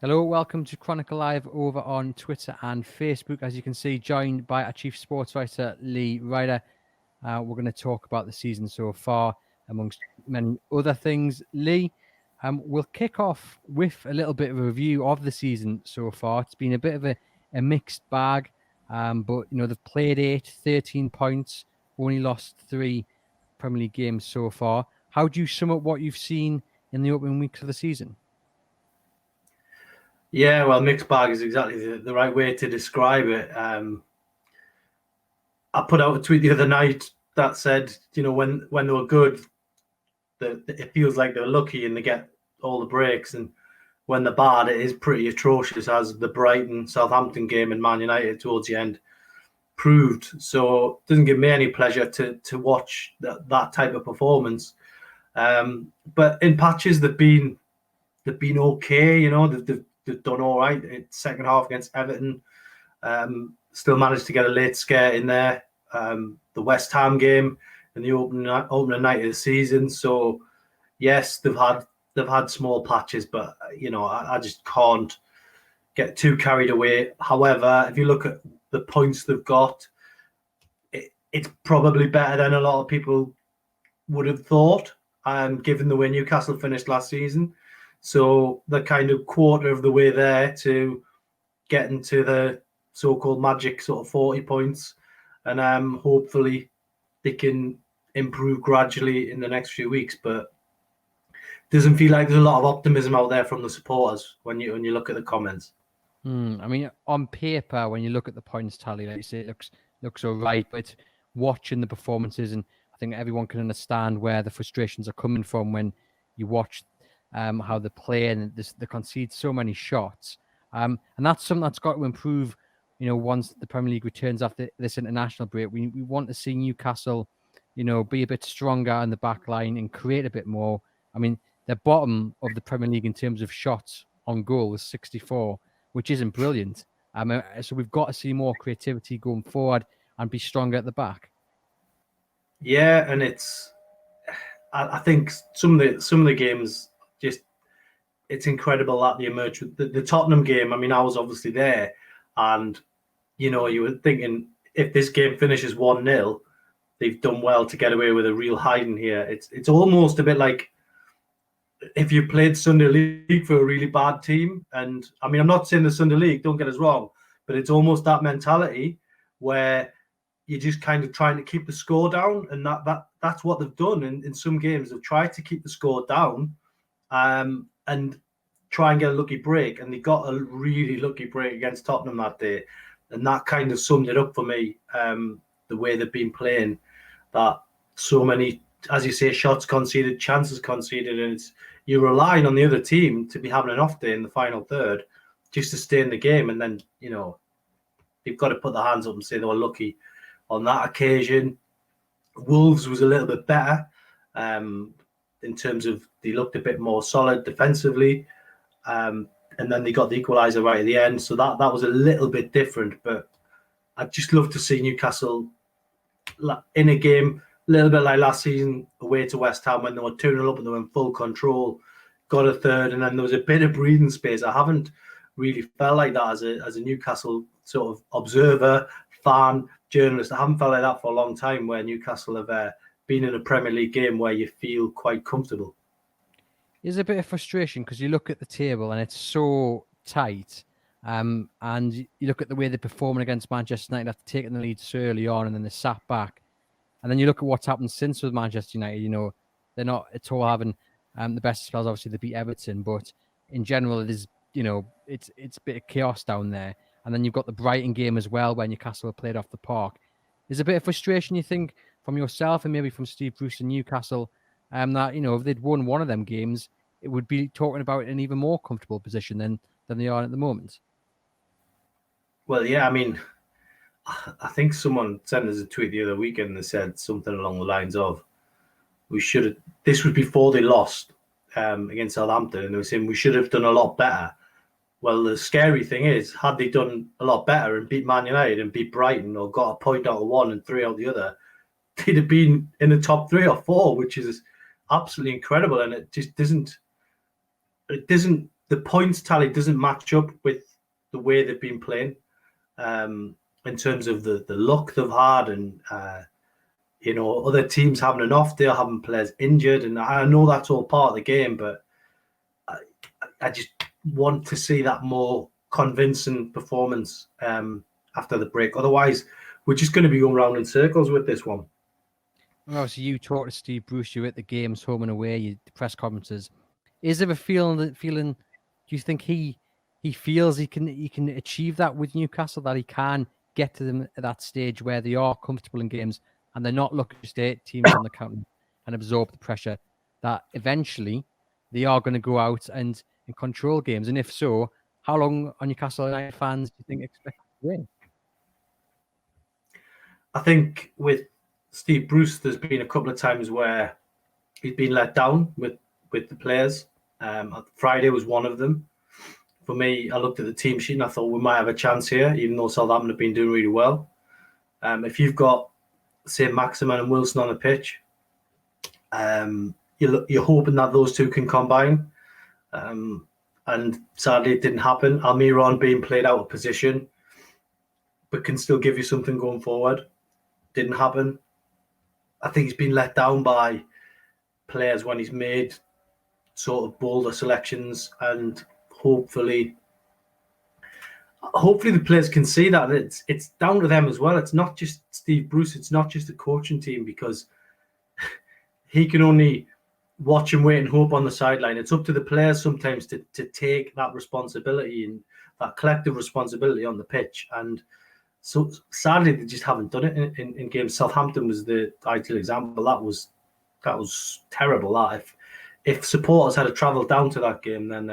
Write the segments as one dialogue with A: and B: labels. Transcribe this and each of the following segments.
A: Hello, welcome to Chronicle Live over on Twitter and Facebook. As you can see, joined by our chief sports writer, Lee Ryder. We're going to talk about the season so far, amongst many other things. Lee, we'll kick off with a little bit of a review of the season so far. It's been a bit of a mixed bag, but they've played 13 points, only lost 3 Premier League games so far. How do you sum up what you've seen in the opening weeks of the season?
B: Yeah, well, mixed bag is exactly the right way to describe it. I put out a tweet the other night that said, when they were good, it feels like they're lucky and they get all the breaks. And when they're bad, it is pretty atrocious, as the Brighton Southampton game and Man United towards the end proved. So it doesn't give me any pleasure to watch that type of performance. But in patches, they've been okay. They've done all right. Second half against Everton, still managed to get a late scare in there. The West Ham game in the opening night of the season. So yes, they've had small patches, but I just can't get too carried away. However, if you look at the points they've got, it's probably better than a lot of people would have thought, given the way Newcastle finished last season. So they're kind of quarter of the way there to getting to the so-called magic sort of 40 points. And hopefully they can improve gradually in the next few weeks. But it doesn't feel like there's a lot of optimism out there from the supporters when you look at the comments.
A: I mean, on paper, when you look at the points tally, like you say, it looks all right. But it's watching the performances, and I think everyone can understand where the frustrations are coming from when you watch how they play and they concede so many shots. And that's something that's got to improve, once the Premier League returns after this international break. We want to see Newcastle, be a bit stronger in the back line and create a bit more. I mean, they're bottom of the Premier League in terms of shots on goal with 64, which isn't brilliant. So we've got to see more creativity going forward and be stronger at the back.
B: Yeah, and I think some of the games, it's incredible that they emerged with the Tottenham game. I mean, I was obviously there, and you were thinking, if this game finishes 1-0, they've done well to get away with a real hiding here. It's almost a bit like if you played Sunday League for a really bad team. And I mean, I'm not saying the Sunday League, don't get us wrong, but it's almost that mentality where you're just kind of trying to keep the score down, and that's what they've done in some games. They've tried to keep the score down, and try and get a lucky break, and they got a really lucky break against Tottenham that day, and that kind of summed it up for me. The way they've been playing, that so many, as you say, shots conceded, chances conceded, and you're relying on the other team to be having an off day in the final third just to stay in the game, and then you've got to put their hands up and say they were lucky on that occasion. Wolves was a little bit better. In terms of they looked a bit more solid defensively, and then they got the equaliser right at the end, so that was a little bit different. But I'd just love to see Newcastle in a game, a little bit like last season away to West Ham when they were 2-0 up and they were in full control, got a third, and then there was a bit of breathing space. I haven't really felt like that as a Newcastle sort of observer, fan, journalist. I haven't felt like that for a long time, where Newcastle have been in a Premier League game where you feel quite comfortable.
A: There's a bit of frustration because you look at the table and it's so tight, and you look at the way they're performing against Manchester United after taking the lead so early on, and then they sat back, and then you look at what's happened since with Manchester United. They're not at all having the best spells. Obviously, they beat Everton, but in general, it is it's a bit of chaos down there. And then you've got the Brighton game as well, where Newcastle have played off the park. There's a bit of frustration, you think, from yourself and maybe from Steve Bruce and Newcastle, that if they'd won one of them games, it would be talking about an even more comfortable position than they are at the moment.
B: Well, yeah, I mean, I think someone sent us a tweet the other weekend that said something along the lines of, this was before they lost against Southampton, and they were saying we should have done a lot better. Well, the scary thing is, had they done a lot better and beat Man United and beat Brighton, or got a point out of one and 3 out of the other, they'd have been in the top 3 or 4, which is absolutely incredible. And it just doesn't the points tally doesn't match up with the way they've been playing, in terms of the luck they've had, and other teams having an off day, having players injured, and I know that's all part of the game, but I just want to see that more convincing performance after the break. Otherwise, we're just going to be going round in circles with this one.
A: Well, so you talked to Steve Bruce, you're at the games, home and away, the press conferences. Is there a feeling? Do you think he feels he can achieve that with Newcastle, that he can get to them at that stage where they are comfortable in games and they're not looking to stay teams on the counter and absorb the pressure, that eventually they are going to go out and control games? And if so, how long are Newcastle United fans, do you think, expect to win?
B: I think with Steve Bruce, there's been a couple of times where he's been let down with the players. Friday was one of them. For me, I looked at the team sheet and I thought we might have a chance here, even though Southampton have been doing really well. If you've got, say, Maximin and Wilson on the pitch, you're hoping that those two can combine. And sadly, it didn't happen. Almiron being played out of position, but can still give you something going forward. Didn't happen. I think he's been let down by players when he's made sort of bolder selections, and hopefully the players can see that it's down to them as well. It's not just Steve Bruce. It's not just the coaching team, because he can only watch and wait and hope on the sideline. It's up to the players sometimes to take that responsibility and that collective responsibility on the pitch. And so sadly, they just haven't done it in games. Southampton was the ideal example. That was terrible. That if supporters had travelled down to that game, then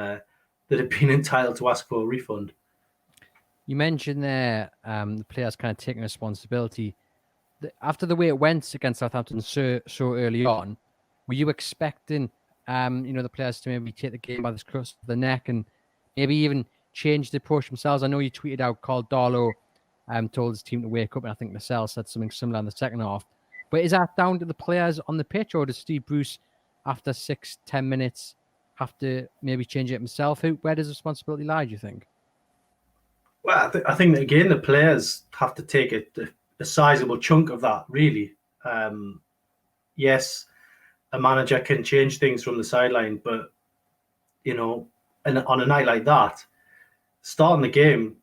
B: they'd have been entitled to ask for a refund.
A: You mentioned there the players kind of taking responsibility. After the way it went against Southampton so early on, were you expecting the players to maybe take the game by the scruff of the neck and maybe even change the approach themselves? I know you tweeted out, Carl Darlow told his team to wake up, and I think Lascelles said something similar in the second half. But is that down to the players on the pitch, or does Steve Bruce, after 6-10 minutes, have to maybe change it himself? Where does the responsibility lie, do you think?
B: Well, I think that, again, the players have to take a sizable chunk of that, really. Yes, a manager can change things from the sideline, but, and on a night like that, starting the game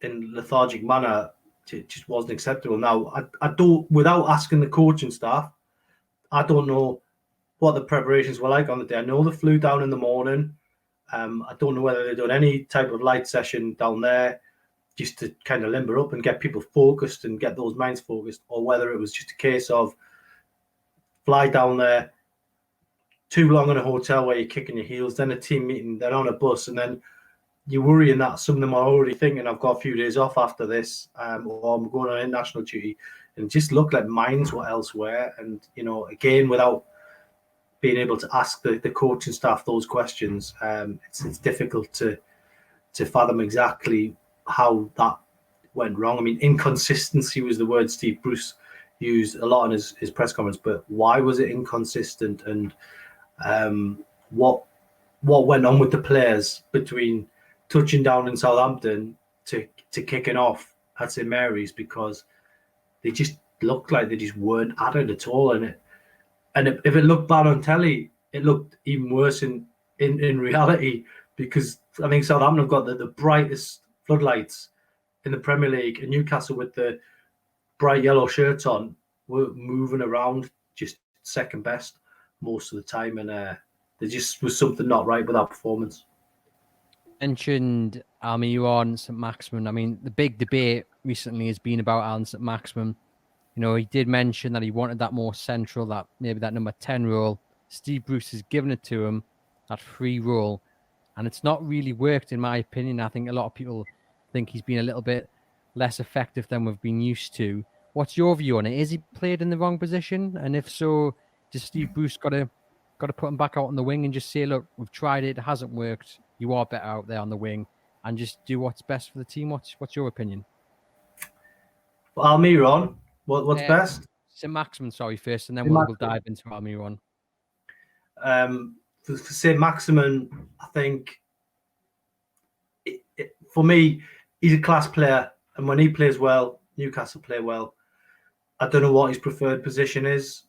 B: in lethargic manner, it just wasn't acceptable. Now, I don't, without asking the coaching staff, I don't know what the preparations were like on the day. I know they flew down in the morning. I don't know whether they've done any type of light session down there just to kind of limber up and get people focused and get those minds focused, or whether it was just a case of fly down there, too long in a hotel where you're kicking your heels, then a team meeting, then on a bus, and then you're worrying that some of them are already thinking, I've got a few days off after this, or I'm going on international duty, and just look like minds were elsewhere. And, again, without being able to ask the coaching staff those questions, it's difficult to fathom exactly how that went wrong. I mean, inconsistency was the word Steve Bruce used a lot in his press conference, but why was it inconsistent? And what went on with the players between touching down in Southampton to kicking off at St Mary's, because they just looked like they just weren't at it at all. And if it looked bad on telly, it looked even worse in reality, because I think Southampton have got the brightest floodlights in the Premier League, and Newcastle, with the bright yellow shirts on, were moving around just second best most of the time, and there just was something not right with that performance.
A: Mentioned Almiron, St Maximin. I mean, the big debate recently has been about Alan St Maximin. He did mention that he wanted that more central, that maybe that number 10 role. Steve Bruce has given it to him, that free role, and it's not really worked, in my opinion. I think a lot of people think he's been a little bit less effective than we've been used to. What's your view on it? Is he played in the wrong position? And if so, does Steve Bruce got to put him back out on the wing and just say, look, we've tried it hasn't worked. You are better out there on the wing, and just do what's best for the team? What's your opinion?
B: For Almiron, what's best?
A: St Maximin, sorry, first, and then we'll dive into Almiron.
B: For St Maximin, I think for me, he's a class player, and when he plays well, Newcastle play well. I don't know what his preferred position is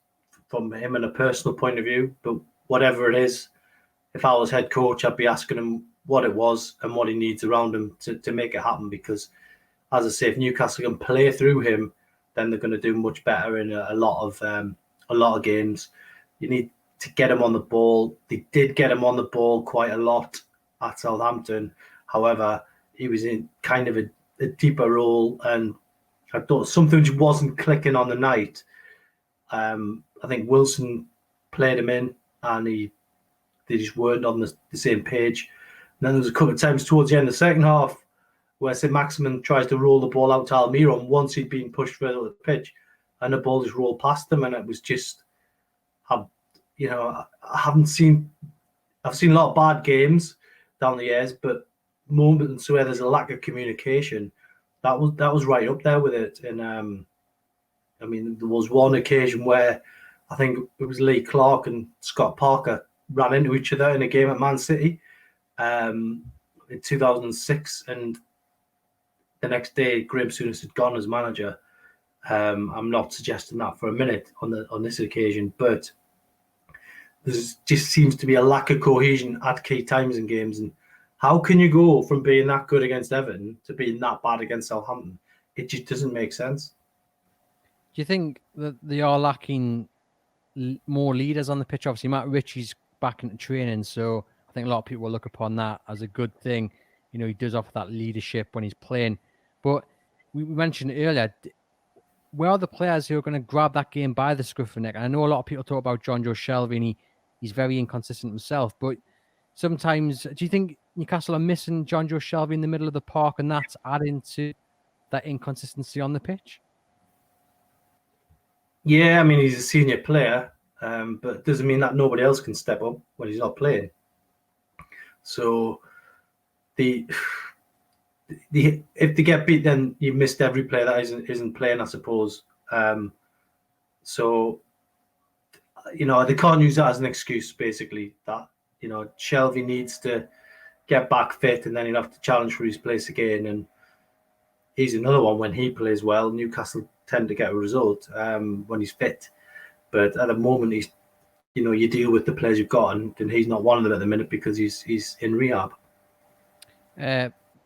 B: from him in a personal point of view, but whatever it is, if I was head coach, I'd be asking him what it was and what he needs around him to make it happen. Because, as I say, if Newcastle can play through him, then they're going to do much better in a lot of games. You need to get him on the ball. They did get him on the ball quite a lot at Southampton. However, he was in kind of a deeper role, and I thought something just wasn't clicking on the night. I think Wilson played him in, and they just weren't on the same page. And then there was a couple of times towards the end of the second half where St. Maximin tries to roll the ball out to Almiron once he'd been pushed further up the pitch, and the ball just rolled past him, and it was just, I've seen a lot of bad games down the years, but moments where there's a lack of communication, that was right up there with it. And I mean, there was one occasion where I think it was Lee Clark and Scott Parker ran into each other in a game at Man City in 2006, and the next day Graham Souness had gone as manager. I'm not suggesting that for a minute on this occasion, but there just seems to be a lack of cohesion at key times in games. And how can you go from being that good against Everton to being that bad against Southampton? It just doesn't make sense.
A: Do you think that they are lacking more leaders on the pitch? Obviously, Matt Ritchie's back into training, so I think a lot of people will look upon that as a good thing. You know, he does offer that leadership when he's playing. But we mentioned earlier, where are the players who are going to grab that game by the scruff of the neck? And I know a lot of people talk about John Joe Shelvey, and he's very inconsistent himself. But sometimes, do you think Newcastle are missing John Joe Shelvey in the middle of the park, and that's adding to that inconsistency on the pitch?
B: Yeah, I mean, he's a senior player, but it doesn't mean that nobody else can step up when he's not playing. So if they get beat, then you've missed every player that isn't playing, I suppose. So, you know, they can't use that as an excuse, basically, that, you know, Shelvey needs to get back fit and then he'll have to challenge for his place again. And he's another one, when he plays well, Newcastle tend to get a result when he's fit. But at the moment, he's, you know, you deal with the players you've got, and he's not one of them at the minute because he's in rehab.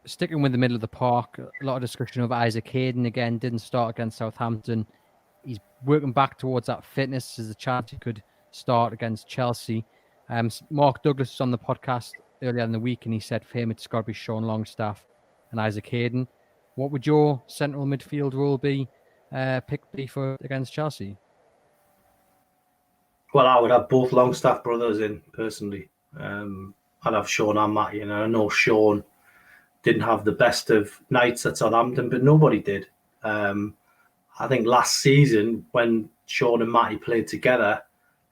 A: Sticking with the middle of the park, a lot of discussion of Isaac Hayden again. Didn't start against Southampton. He's working back towards that fitness. There's a chance he could start against Chelsea. Mark Douglas was on the podcast earlier in the week, and he said for him it's got to be Sean Longstaff and Isaac Hayden. What would your central midfield role be? Pick B for against Chelsea?
B: Well, I would have both Longstaff brothers in personally. I'd have Sean and Matty, and I know Sean didn't have the best of nights at Southampton, but nobody did. I think last season when Sean and Matty played together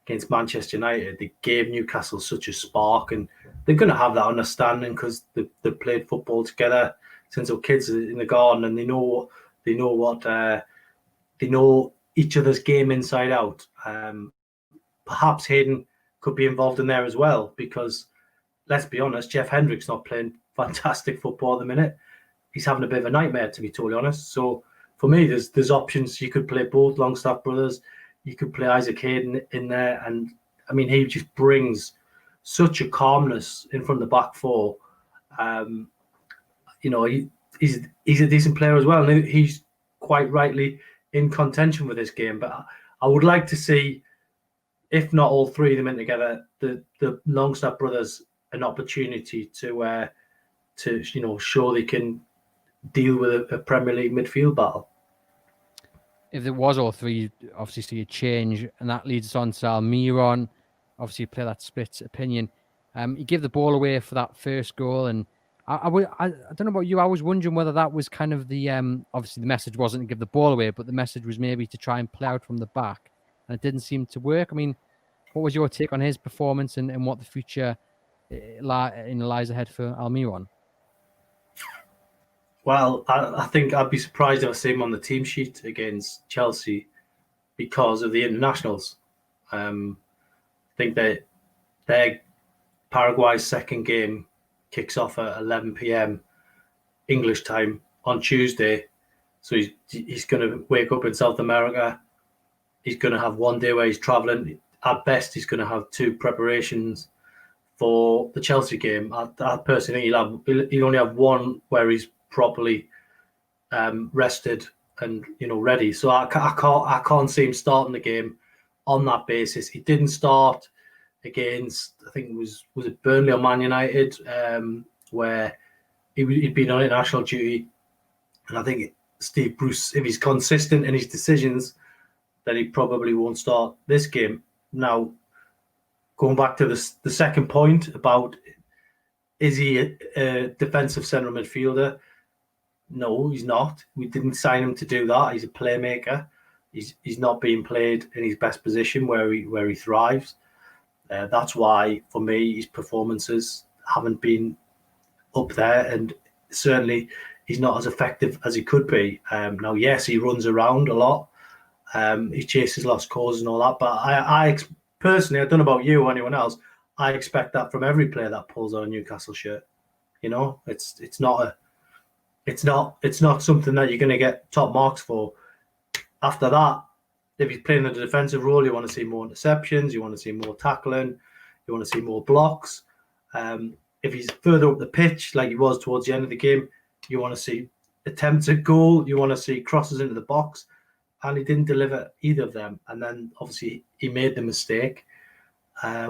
B: against Manchester United, they gave Newcastle such a spark, and they're going to have that understanding because they played football together since they were kids in the garden, and they know each other's game inside out. Perhaps Hayden could be involved in there as well, because let's be honest, Jeff Hendrick's not playing fantastic football at the minute. He's having a bit of a nightmare, to be totally honest. So for me, there's options. You could play both Longstaff brothers. You could play Isaac Hayden in there, and I mean, he just brings such a calmness in front of the back four. You know, he's a decent player as well, and he's quite rightly in contention with this game. But I would like to see, if not all three of them in together, the Longstaff brothers an opportunity to you know, show they can deal with a Premier League midfield battle.
A: If it was all three, obviously see a change, and that leads us on to Almiron. Obviously, play that split opinion. He gave the ball away for that first goal, and I don't know about you. I was wondering whether that was kind of the obviously the message wasn't to give the ball away, but the message was maybe to try and play out from the back, and it didn't seem to work. I mean, what was your take on his performance and what the future lies ahead for Almiron?
B: Well, I think I'd be surprised if I see him on the team sheet against Chelsea because of the internationals. I think that their Paraguay's second game kicks off at 11 p.m. English time on Tuesday. So he's going to wake up in South America. He's going to have one day where he's traveling. At best, he's going to have 2 preparations for the Chelsea game. I personally think he'll only have one where he's properly rested and ready. So I can't see him starting the game on that basis. He didn't start against, I think was it Burnley or Man United, where he'd been on international duty, and I think Steve Bruce, if he's consistent in his decisions, then he probably won't start this game. Now, going back to the second point about, is he a defensive central midfielder? No, he's not. We didn't sign him to do that. He's a playmaker. He's not being played in his best position where he thrives. That's why, for me, his performances haven't been up there, and certainly he's not as effective as he could be. Now, yes, he runs around a lot. He chases lost causes and all that. But I personally, I don't know about you or anyone else, I expect that from every player that pulls on a Newcastle shirt. It's not something that you're going to get top marks for. After that, if he's playing in a defensive role, you want to see more interceptions, you want to see more tackling, you want to see more blocks. If he's further up the pitch, like he was towards the end of the game, you want to see attempts at goal, you want to see crosses into the box, and he didn't deliver either of them. And then obviously he made the mistake,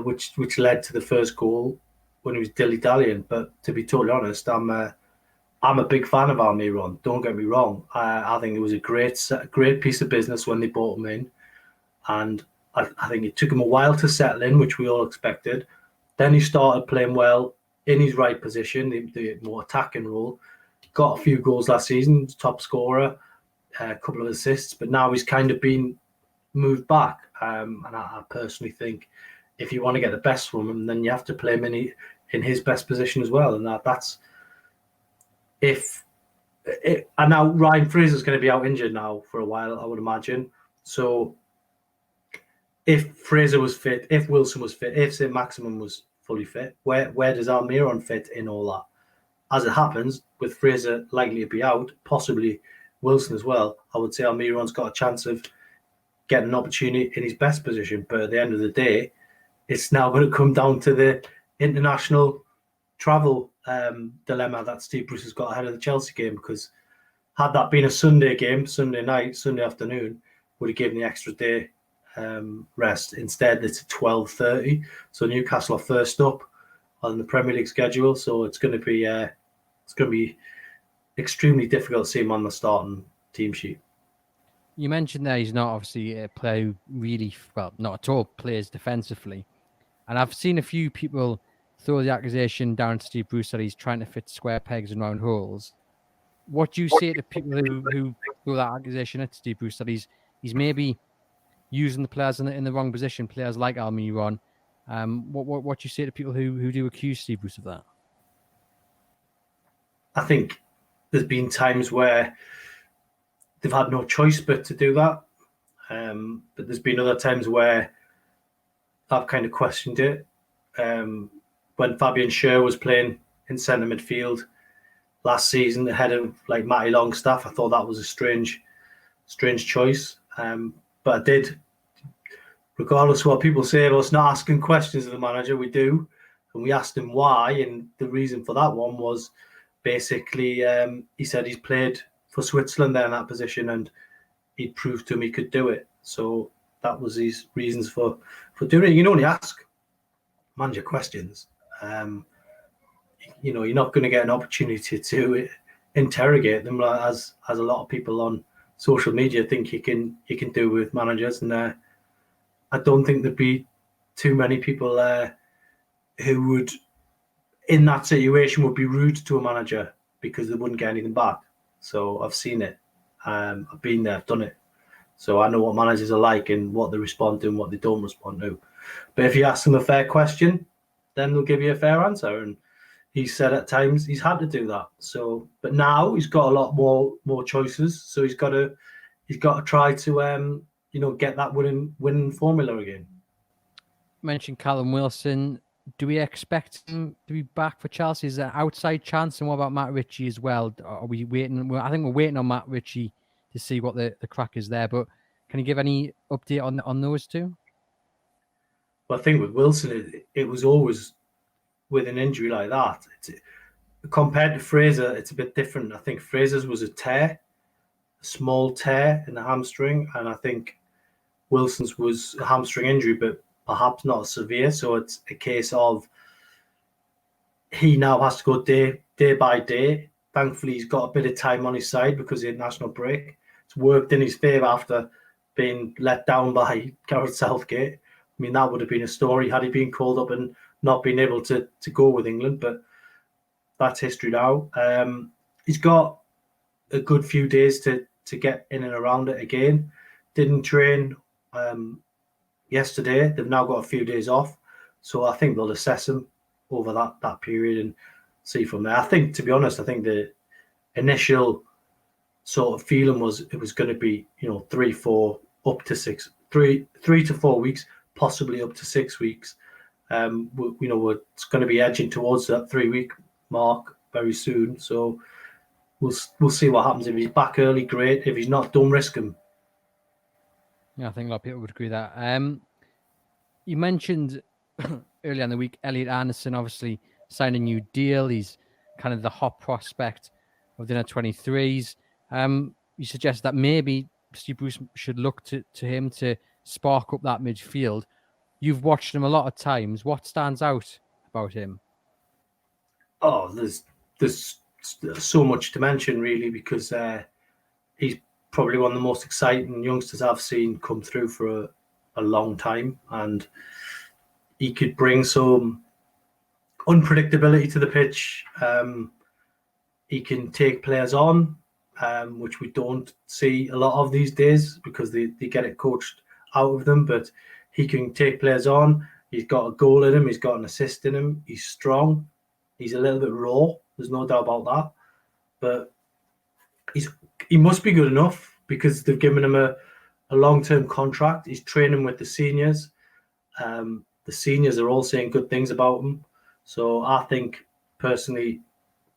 B: which led to the first goal when he was dilly-dallying. But to be totally honest, I'm a big fan of Almiron. Don't get me wrong. I think it was a great piece of business when they brought him in, and I think it took him a while to settle in, which we all expected. Then he started playing well in his right position, the more attacking role. Got a few goals last season, top scorer, a couple of assists, but now he's kind of been moved back. And I personally think if you want to get the best from him, then you have to play him in his best position as well. And that's and now Ryan Fraser's going to be out injured now for a while, I would imagine. So if Fraser was fit, if Wilson was fit, if St. Maximin was fully fit, where does Almiron fit in all that? As it happens, with Fraser likely to be out, possibly Wilson as well, I would say Almiron's got a chance of getting an opportunity in his best position. But at the end of the day, it's now going to come down to the international travel dilemma that Steve Bruce has got ahead of the Chelsea game, because had that been a Sunday game, Sunday night, Sunday afternoon, would have given the extra day rest. Instead, it's at 12:30, so Newcastle are first up on the Premier League schedule. So it's going to be extremely difficult to see him on the starting team sheet.
A: You mentioned there he's not obviously a player who really, well, not at all, plays defensively. And I've seen a few people throw the accusation down to Steve Bruce that he's trying to fit square pegs in round holes. What do you say to people who throw that accusation at Steve Bruce, that he's maybe using the players in the wrong position, players like Almiron? What do you say to people who do accuse Steve Bruce of that?
B: I think there's been times where they've had no choice but to do that. But there's been other times where I've kind of questioned it. When Fabian Schär was playing in centre midfield last season ahead of like Matty Longstaff, I thought that was a strange choice. But I did, regardless of what people say of us not asking questions of the manager, we do. And we asked him why. And the reason for that one was basically, he said he's played for Switzerland there in that position, and he'd proved to him he could do it. So that was his reasons for doing it. You can only ask manager questions. You're not going to get an opportunity to interrogate them as a lot of people on social media think you can do with managers. And I don't think there'd be too many people who would, in that situation, would be rude to a manager because they wouldn't get anything back. So I've seen it. I've been there, I've done it. So I know what managers are like and what they respond to and what they don't respond to. But if you ask them a fair question, then they'll give you a fair answer. And he said at times he's had to do that. So, but now he's got a lot more choices. So he's got to try to get that winning formula again.
A: You mentioned Callum Wilson. do we expect him to be back for Chelsea? Is there an outside chance? And what about Matt Ritchie as well? Are we waiting? I think we're waiting on Matt Ritchie to see what the crack is there. But can you give any update on those two?
B: But I think with Wilson, it was always with an injury like that. Compared to Fraser, it's a bit different. I think Fraser's was a small tear in the hamstring, and I think Wilson's was a hamstring injury, but perhaps not severe. So it's a case of he now has to go day by day. Thankfully, he's got a bit of time on his side because of the international break. It's worked in his favour after being let down by Gareth Southgate. I mean, that would have been a story had he been called up and not been able to go with England, but that's history now. He's got a good few days to get in and around it again. Didn't train yesterday. They've now got a few days off. So I think they'll assess him over that period and see from there. I think, to be honest, I think the initial sort of feeling was it was going to be, 3 to 4 weeks, possibly up to 6 weeks. It's going to be edging towards that 3-week mark very soon. So we'll see what happens. If he's back early, great. If he's not, don't risk him.
A: Yeah, I think a lot of people would agree with that. You mentioned earlier in the week, Elliot Anderson obviously signed a new deal. He's kind of the hot prospect of the under-23s. You suggest that maybe Steve Bruce should look to him to spark up that midfield. You've watched him a lot of times. What stands out about him?
B: Oh, there's so much to mention, really, because he's probably one of the most exciting youngsters I've seen come through for a long time, and he could bring some unpredictability to the pitch. He can take players on, which we don't see a lot of these days because they get it coached out of them, but he can take players on. He's got a goal in him. He's got an assist in him. He's strong. He's a little bit raw. There's no doubt about that. But he must be good enough because they've given him a long-term contract. He's training with the seniors. The seniors are all saying good things about him. So I think, personally,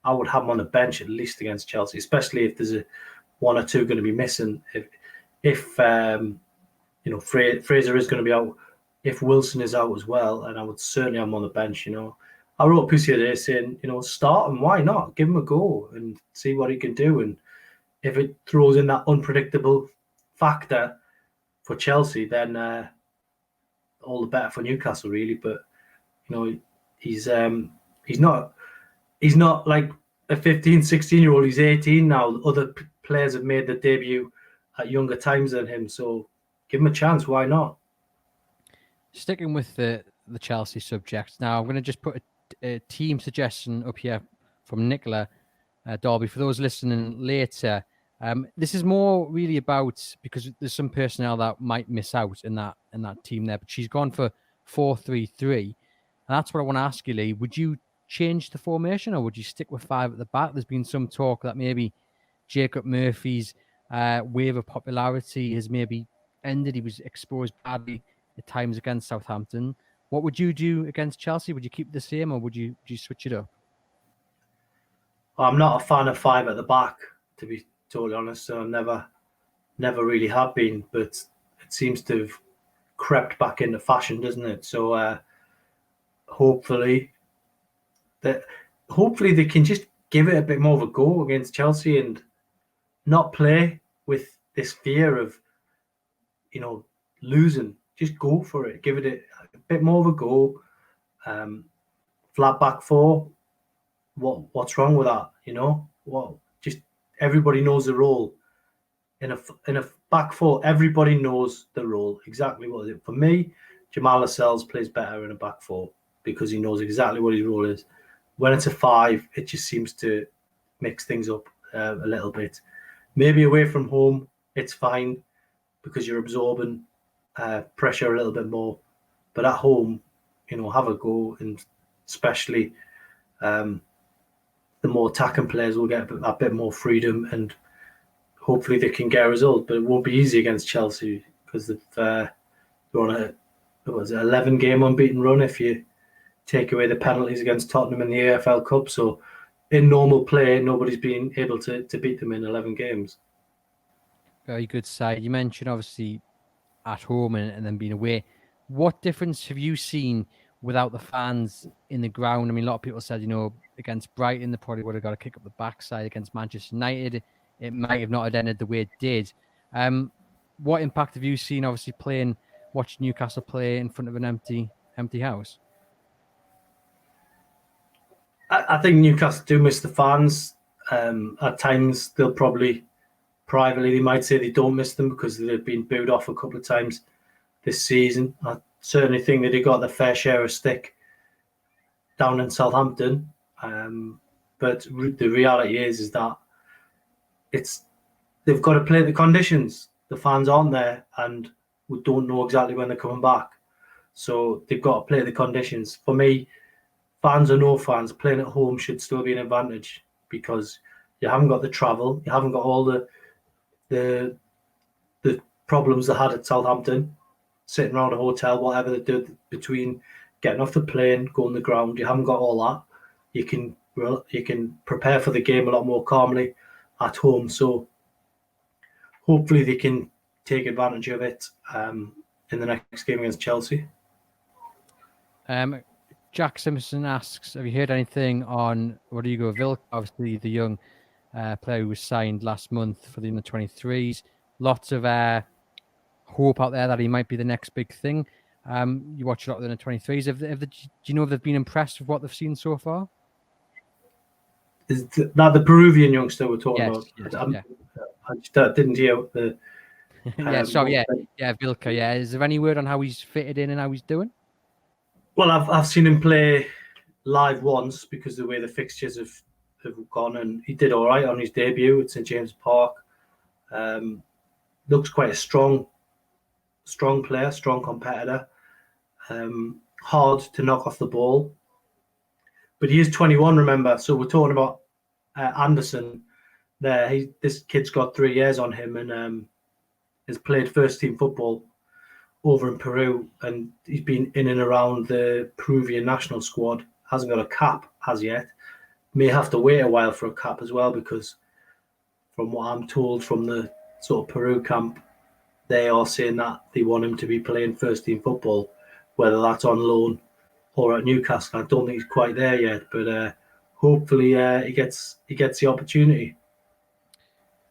B: I would have him on the bench at least against Chelsea, especially if there's one or two going to be missing. If Fraser is going to be out, if Wilson is out as well, and I would certainly have him on the bench. I wrote a piece the other day saying, start him. Why not? Give him a go and see what he can do. And if it throws in that unpredictable factor for Chelsea, then all the better for Newcastle, really. But he's not like a 15, 16-year-old. He's 18 now. Other players have made their debut at younger times than him, so give him a chance. Why not?
A: Sticking with the Chelsea subject now, I'm going to just put a team suggestion up here from Nicola Darby for those listening later. This is more really about, because there's some personnel that might miss out in that team there, but she's gone for 4-3-3, and that's what I want to ask you, Lee. Would you change the formation, or would you stick with 5 at the back? There's been some talk that maybe Jacob Murphy's wave of popularity has maybe ended. He was exposed badly at times against Southampton. What would you do against Chelsea? Would you keep the same, or would you switch it up?
B: Well, I'm not a fan of 5 at the back, to be totally honest. So I never really have been, but it seems to have crept back into fashion, doesn't it? So hopefully they can just give it a bit more of a go against Chelsea and not play with this fear of losing. Just go for it. Give it a bit more of a go. Flat back 4. What's wrong with that? Just everybody knows the role. In a back 4, everybody knows the role. Exactly what is it. For me, Jamal Lascelles plays better in a back 4 because he knows exactly what his role is. When it's a 5, it just seems to mix things up a little bit. Maybe away from home, it's fine because you're absorbing pressure a little bit more. But at home, have a go, and especially the more attacking players will get a bit more freedom, and hopefully they can get a result. But it won't be easy against Chelsea because they're on a 11-game unbeaten run if you take away the penalties against Tottenham in the AFL Cup. So in normal play, nobody's been able to beat them in 11 games.
A: Very good side. You mentioned obviously at home and then being away. What difference have you seen without the fans in the ground? I mean, a lot of people said, against Brighton, they probably would have got a kick up the backside. Against Manchester United, it might have not have ended the way it did. What impact have you seen, obviously, watching Newcastle play in front of an empty house?
B: I think Newcastle do miss the fans. At times, they'll probably privately, they might say they don't miss them because they've been booed off a couple of times this season. I certainly think that they got their fair share of stick down in Southampton. But the reality is that they've got to play the conditions. The fans aren't there, and we don't know exactly when they're coming back. So they've got to play the conditions. For me, fans or no fans, playing at home should still be an advantage because you haven't got the travel, you haven't got all the problems they had at Southampton, sitting around a hotel, whatever they did between getting off the plane, going to the ground. You haven't got all that. You can prepare for the game a lot more calmly at home. So hopefully they can take advantage of it in the next game against Chelsea.
A: Jack Simpson asks, have you heard anything on Rodrigo Vilk, obviously the young player who was signed last month for the under-23s? Lots of hope out there that he might be the next big thing. You watch a lot of the under-23s. Do you know if they've been impressed with what they've seen so far?
B: Is that the Peruvian youngster we're talking about?
A: Yes,
B: I just didn't hear the...
A: Vilka, yeah. Is there any word on how he's fitted in and how he's doing?
B: Well, I've seen him play live once because the way the fixtures have gone, and he did all right on his debut at St James Park. Looks quite a strong player, strong competitor. Hard to knock off the ball. But he is 21, remember. So we're talking about Anderson there. This kid's got 3 years on him and has played first team football over in Peru, and he's been in and around the Peruvian national squad. Hasn't got a cap as yet. May have to wait a while for a cap as well, because from what I'm told from the sort of Peru camp, they are saying that they want him to be playing first team football, whether that's on loan or at Newcastle. I don't think he's quite there yet, but hopefully he gets the opportunity.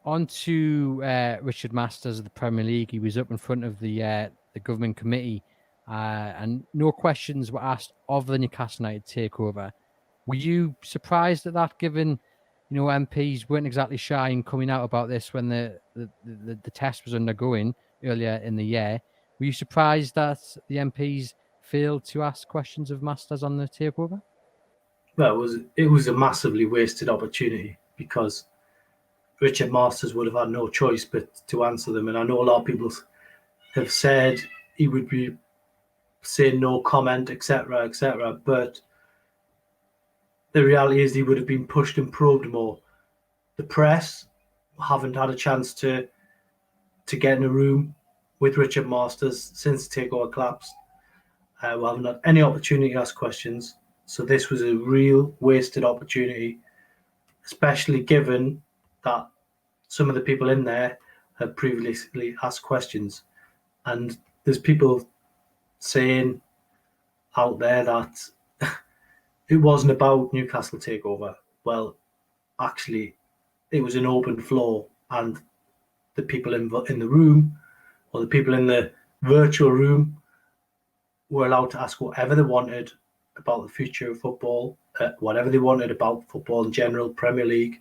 A: On to Richard Masters of the Premier League. He was up in front of the government committee, and no questions were asked of the Newcastle United takeover. Were you surprised at that, given MPs weren't exactly shy in coming out about this when the test was undergoing earlier in the year? Were you surprised that the MPs failed to ask questions of Masters on the takeover?
B: Well, it was a massively wasted opportunity, because Richard Masters would have had no choice but to answer them. And I know a lot of people have said he would be saying no comment, etc., etc. But the reality is he would have been pushed and probed more. The press haven't had a chance to get in a room with Richard Masters since the takeover collapsed. We haven't had any opportunity to ask questions. So this was a real wasted opportunity, especially given that some of the people in there have previously asked questions. And there's people saying out there that it wasn't about Newcastle takeover. Well, actually, it was an open floor, and the people in the room, or the people in the virtual room, were allowed to ask whatever they wanted about the future of football, whatever they wanted about football in general, Premier League.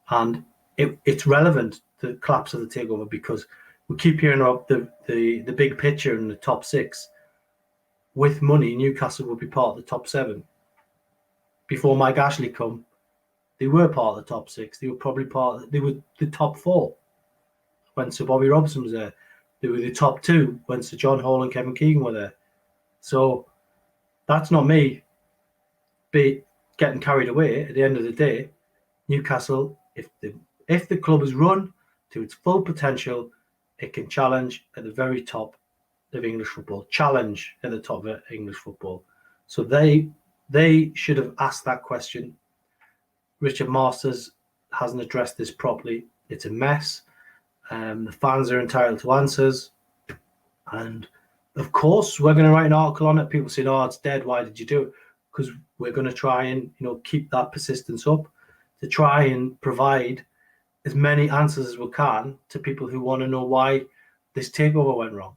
B: And it's relevant, the collapse of the takeover, because we keep hearing about the big picture in the top 6. With money, Newcastle would be part of the top 7. Before Mike Ashley come, they were part of the top 6. They were probably they were the top 4 when Sir Bobby Robson was there. They were the top 2 when Sir John Hall and Kevin Keegan were there. So that's not me getting carried away. At the end of the day, Newcastle, if the club is run to its full potential, it can challenge at the very top of English football. Challenge at the top of English football. So they They should have asked that question. Richard Masters hasn't addressed this properly. It's a mess. The fans are entitled to answers. And of course, we're going to write an article on it. People saying, "Oh, it's dead. Why did you do it?" Because we're going to try and keep that persistence up to try and provide as many answers as we can to people who want to know why this takeover went wrong.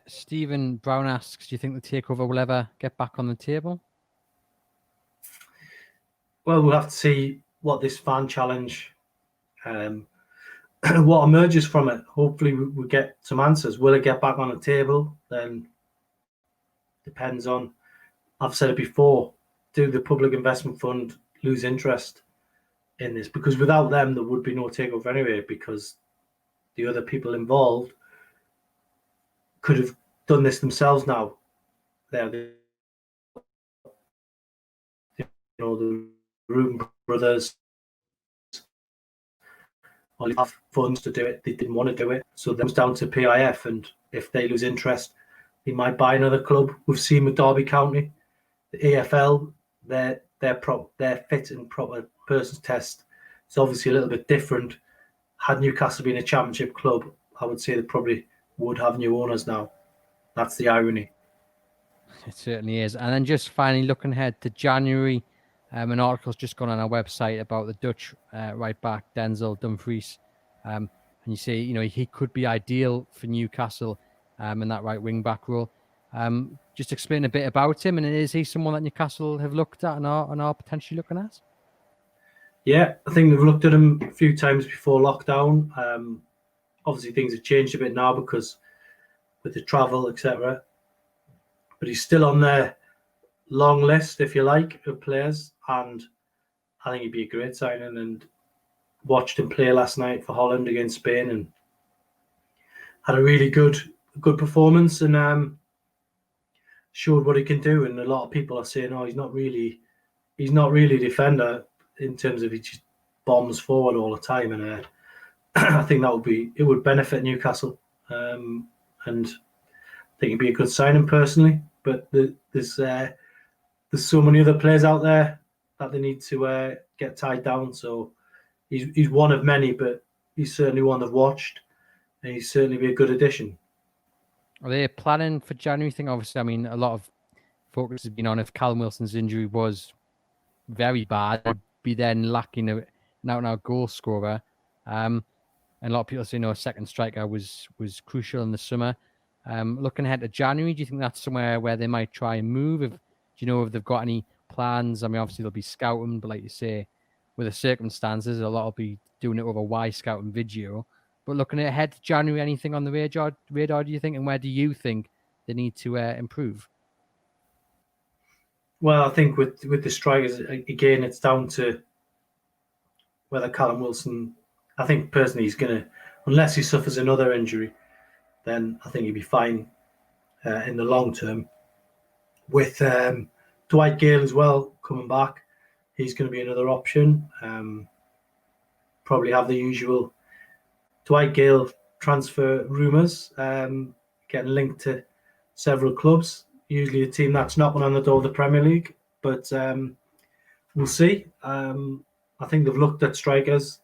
A: Stephen Brown asks, "Do you think the takeover will ever get back on the table?"
B: Well, we'll have to see what this fan challenge, what emerges from it. Hopefully, we get some answers. Will it get back on the table? Then depends on. I've said it before. Do the Public Investment Fund lose interest in this? Because without them, there would be no takeover anyway. Because the other people involved could have done this themselves now. The Room brothers only have funds to do it. They didn't want to do it, so that comes down to PIF. And if they lose interest, they might buy another club. We've seen with Derby County, the AFL, their fit and proper persons test. It's obviously a little bit different. Had Newcastle been a championship club, I would say they probably would have new owners now. That's the irony.
A: It certainly is. And then just finally looking ahead to January, an article's just gone on our website about the Dutch right back Denzel Dumfries, and you say he could be ideal for Newcastle in that right wing back role. Just explain a bit about him, and is he someone that Newcastle have looked at and are potentially looking at?
B: Yeah, I think they've looked at him a few times before lockdown. Obviously, things have changed a bit now because with the travel, etc. But he's still on their long list, if you like, of players, and I think he'd be a great signing. And watched him play last night for Holland against Spain, and had a really good performance, and showed what he can do. And a lot of people are saying, "Oh, he's not really a defender in terms of he just bombs forward all the time." And I think it would benefit Newcastle, and I think it'd be a good signing personally. But there's so many other players out there that they need to get tied down. So he's one of many, but he's certainly one I've watched, and he'd certainly be a good addition.
A: Are they planning for January thing? Obviously, I mean, a lot of focus has been on if Callum Wilson's injury was very bad, would be then lacking an out-and-out goal scorer. And a lot of people say, a second striker was crucial in the summer. Looking ahead to January, do you think that's somewhere where they might try and move? Do you know if they've got any plans? I mean, obviously they'll be scouting, but like you say, with the circumstances, a lot will be doing it over Y scouting video. But looking ahead to January, anything on the radar, do you think? And where do you think they need to improve?
B: Well, I think with the strikers, again, it's down to whether Callum Wilson, I think personally he's going to, unless he suffers another injury, then I think he'll be fine in the long term. With Dwight Gale as well coming back, he's going to be another option. Probably have the usual Dwight Gale transfer rumours, getting linked to several clubs, usually a team that's knocking on the door of the Premier League. But we'll see. I think they've looked at strikers.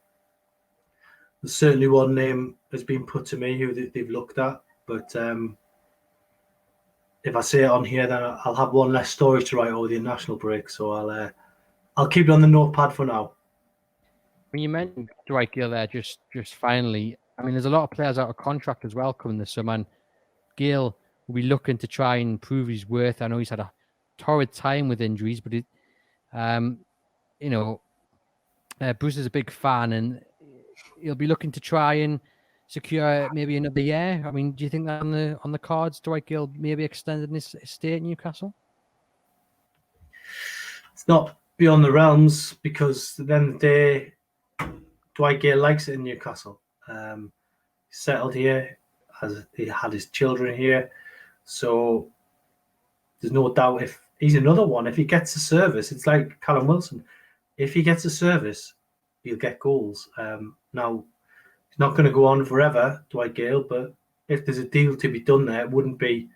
B: There's certainly one name has been put to me who they've looked at. But if I say it on here, then I'll have one less story to write over the international break. So I'll keep it on the notepad for now.
A: When you mentioned Dwight Gale there, just finally, I mean, there's a lot of players out of contract as well coming this summer, and Gale will be looking to try and prove his worth. I know he's had a torrid time with injuries, but Bruce is a big fan, and he'll be looking to try and secure maybe another year. I mean, do you think that on the cards, Dwight Gale maybe extending his stay at Newcastle?
B: It's not beyond the realms, because at the end of the day, Dwight Gale likes it in Newcastle. He's settled here, he had his children here, so there's no doubt if he's another one. If he gets a service, it's like Callum Wilson. If he gets a service, he'll get goals. Now, he's not going to go on forever, Dwight Gale, but if there's a deal to be done there, it wouldn't be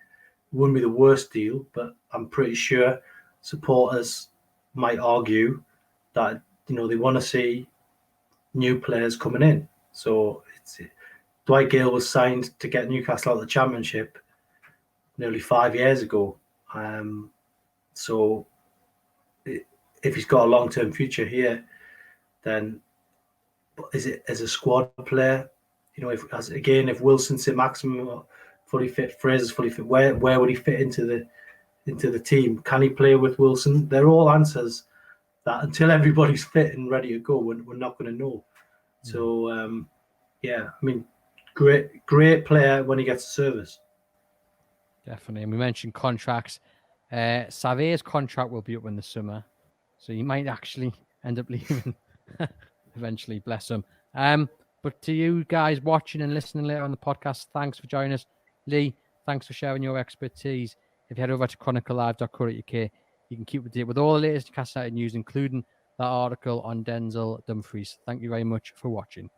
B: the worst deal. But I'm pretty sure supporters might argue that they want to see new players coming in. So Dwight Gale was signed to get Newcastle out of the Championship nearly 5 years ago. So if he's got a long-term future here, then is it as a squad player? If Wilson, St-Maximin are fully fit, Fraser's fully fit, where would he fit into the team? Can he play with Wilson? They're all answers that until everybody's fit and ready to go, we're not going to know. So great player when he gets service.
A: Definitely. And we mentioned contracts. Savé's contract will be up in the summer, so he might actually end up leaving eventually, bless him. But to you guys watching and listening later on the podcast, thanks for joining us. Lee, thanks for sharing your expertise. If you head over to chroniclelive.co.uk, you can keep up to date with all the latest Newcastle United news, including that article on Denzel Dumfries. Thank you very much for watching.